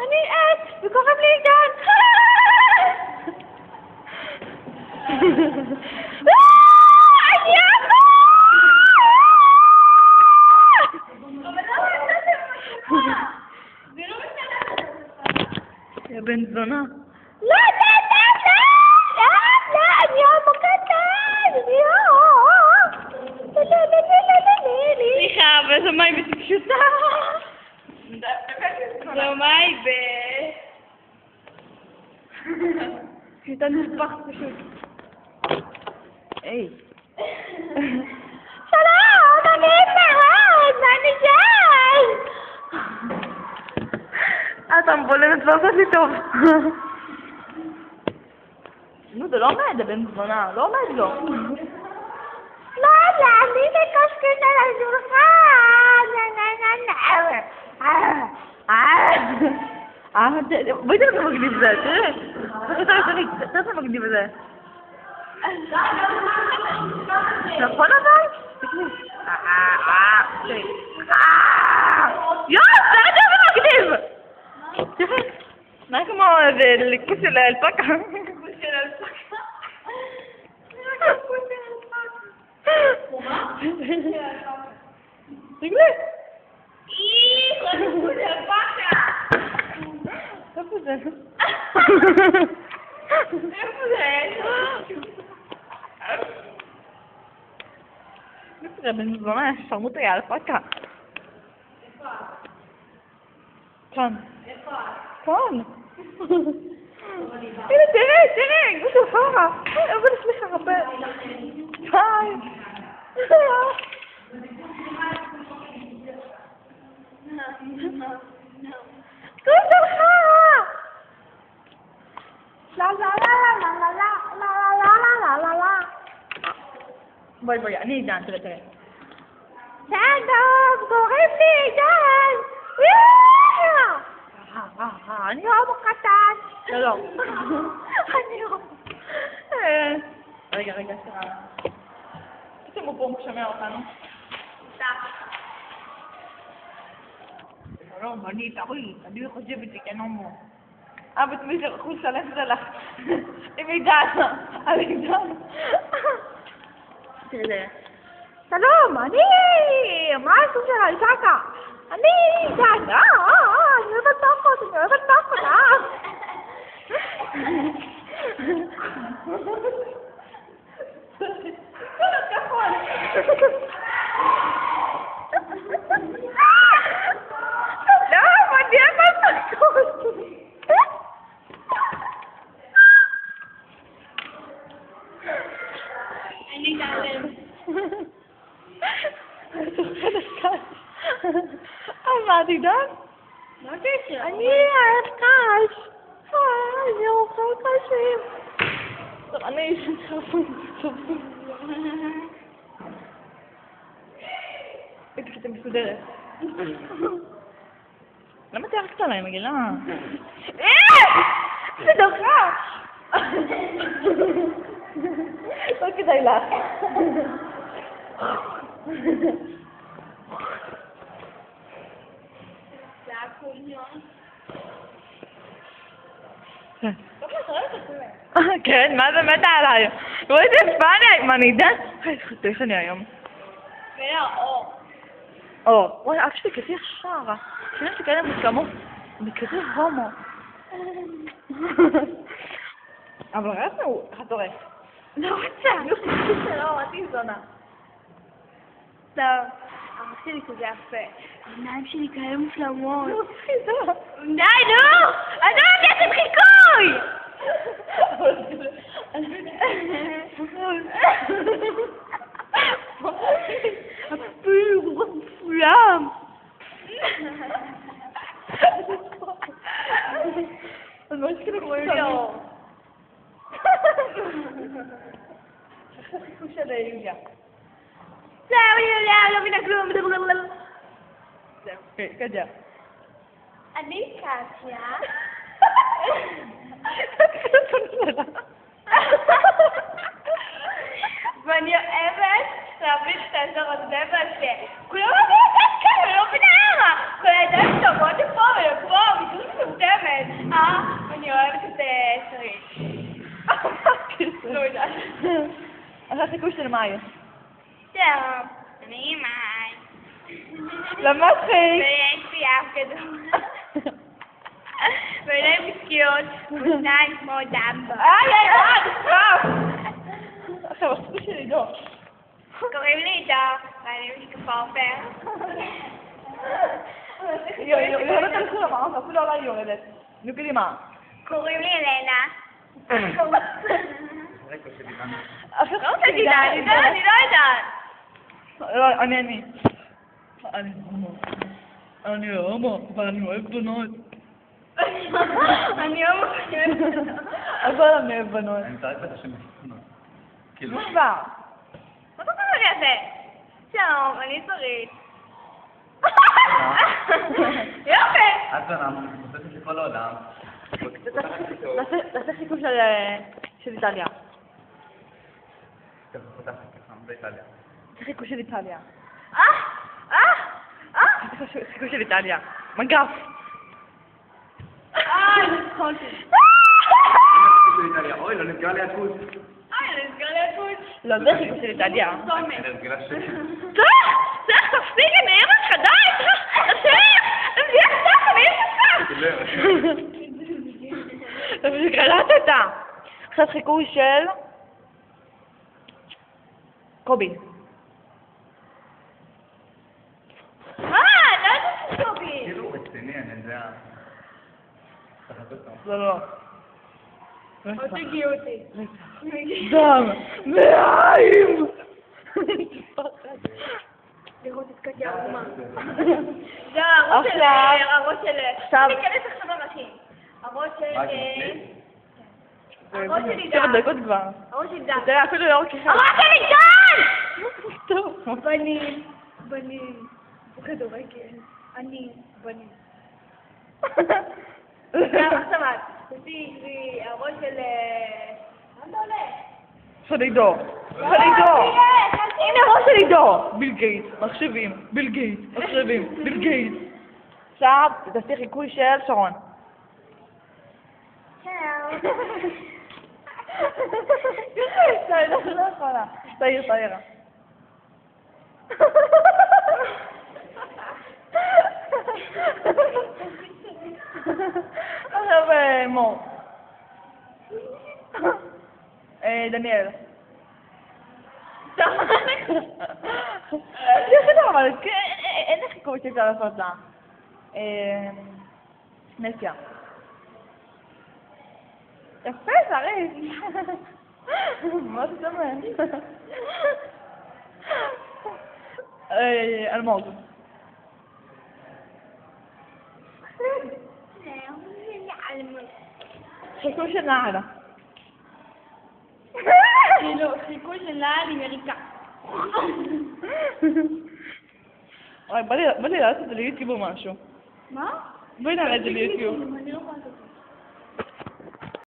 אני עט, וקוראים לי עידן. אני עפה! יא בן זונה. לא, אני אבא קטן, סליחה, אבל זו מי בספשותה. זו מי הייתה נפח פשוט. היי. שלום, אני מאוד, מה נשאר? אתה מבולמת לא עושה לי טוב. נו, זה לא עומד, זה בן זונה, לא עומד לו. לא, אני מקשקש על השולחן. בואי תראה איזה מגניב זה, תראה. תראה איזה מגניב זה. נכון אבל? תקני. יואו, תראה איזה מגניב! תראה, נראה כמו איזה ליקוס של אלפקה. תגלי. איפה זה? איפה זה? בן זונה, שרמוטה היא אלפקה. כאן. כאן. הנה, תראה, גוש אחורה. אבל סליחה הרבה. היי. גוש אחורה. לה לה לה לה לה לה לה לה לה לה. בואי, אני עידן, תראה. שלום, קוראים לי עידן. אני אבא קטן. לא. אני אבא. רגע, סליחה. אתם הוא פה שומע אותנו? שלום, אני טרי, אני חושבת שכן הומו. אבל מי שרחו שלם זה לך. עם עידן, על עידן. תראה. שלום, אני... מה הסוג של אלפקה? אני עידן. אני אוהבת פחות, מה, את עידן? מה קשר? אני אוהב קש. אני אוכל קשים. טוב, אני שחפון. הייתי שאתה מסודרת. למה אתה ירקת עליי, מגילה? זה דוחה! לא כדאי לך. זה הקוניון. כן, מה זה מתה עליי? לא איזה פאנק, מה נידן? איך אני היום? אור. וואי, אף שלי כזה ישר. שירים שכאלה מוסכמות. אני כזה הומו. אבל ראינו, איך את הורס? לא רוצה. לא, אותי זונה. טוב, אח שלי כזה יפה. העיניים שלי כאלה מושלמות. די, נו! אני לא יודעת חיקוי! הפיר, מפולם. אז מה שכאילו רואים לו? איך החיכו של יוליה? זהו, יוליה, לא מבינה כלום. זהו, קדימה. אני קטיה. ואני אוהבת להביא את האזור הזה כולם אומרים את זה, אני לא מבינה למה. כל הידיים טובות לפה ולפה, מתוך סרטי מאי. טוב, אני מאי. למה מצחיק? ויש לי אף גדול. ועיניים עסקיות, ושניים כמו דמבו. נשרף! עכשיו, עשו של עידו. קוראים לי עידו, ואני משקפופר. היא יורדת על כולם, אפילו עליי היא יורדת. נו, קדימה. קוראים לי אלנה. עכשיו, אני לא יודעת. לא, אני. אני הומו, אבל אני אוהב בנות. אני הומו. אבל אני אוהב בנות. אני צריך את השם בנות. כאילו... מה כבר? מה אתה אומר לי על זה? שלום, אני שרית. יופי! את בנה, מוצאת לכל העולם. תעשה חיקוי של איטליה. ככה פותחת ככה, באיטליה. תעשה חיקוי של איטליה. תעשה חיקוי של איטליה. מגף. אוי, לא נפגע לי הכוס. נסגר לי הכוס. לא, זה חיקוי של איטליה. אני רגילה שלי. צריך תפסיק, אני אמא שלך, די! תפסיק! תפסיק סתם, אני אמא שלך! פשוט קלטת. עכשיו חיקוי של... קובי. מה? לא יודעת קובי. כאילו רציני, אני יודע. לא. עוד תגיעו אותי. דם. מעיים! לראות את קטיה ערומה. עכשיו. הראש של... עכשיו. תיכנס עכשיו במחים. הראש של... הראש של עידן. 7 דקות כבר. הראש של עידן. תראה, אפילו לא רק אחד. הראש של עידן! טוב. בנים. כדורגל. אני. בנים. עכשיו את. תוציא הראש של... מה אתה עולה? של עידו. של עידו. הנה הראש של עידו. ביל גייט. מחשבים. ביל גייט. מחשבים. ביל גייט. עכשיו תעשי חיקוי של שרון. לא יכולה. תעיר. עכשיו מור. דניאל. אבל אין לי חיקוי שאפשר לעשות לה. נסיה. יפה, שרית. מה זה שמן? אלמוג. חיקוי של נערה. כאילו, חיקוי של נעל עם יריקה. בא לי לעשות את זה ליוטיוב או משהו. מה? בואי נעלה את זה ליוטיוב. אני לא יכולה לעשות